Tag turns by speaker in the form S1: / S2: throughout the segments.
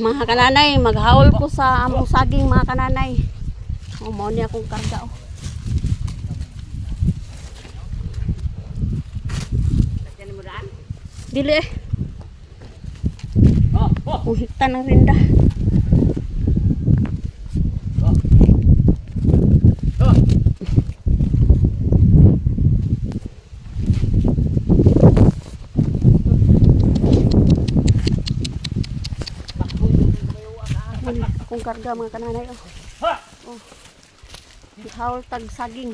S1: Mga kananay, maghaul ko sa among saging mga kananay. Mao ni akong karga. Dili eh. Uhita ng rinda. Akong karga mga kananay. Oh. Ihawal tag saging.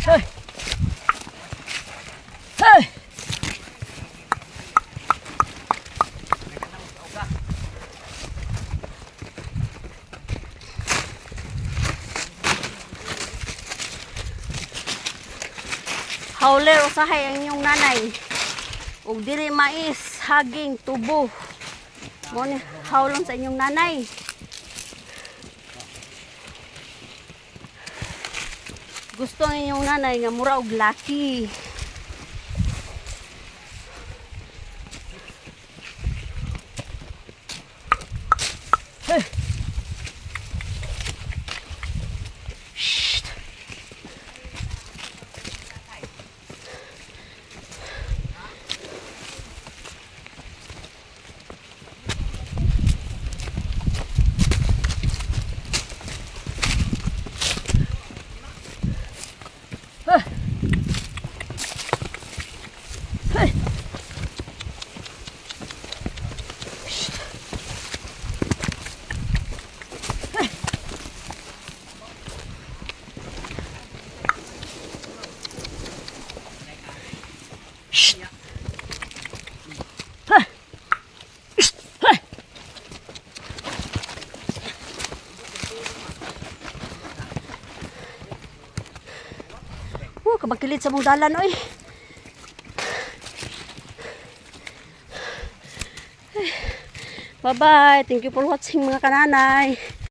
S1: Hey. Hey. Hauler usahay ang inyong nanay. Ug dili mais, haging, tubo. Mo ni haulon sa inyong nanay. Gusto ng inyong nanay nga mura og laki. Hey. Kabagkilit sa mong dalan, oy. Bye-bye. Thank you for watching mga kananay.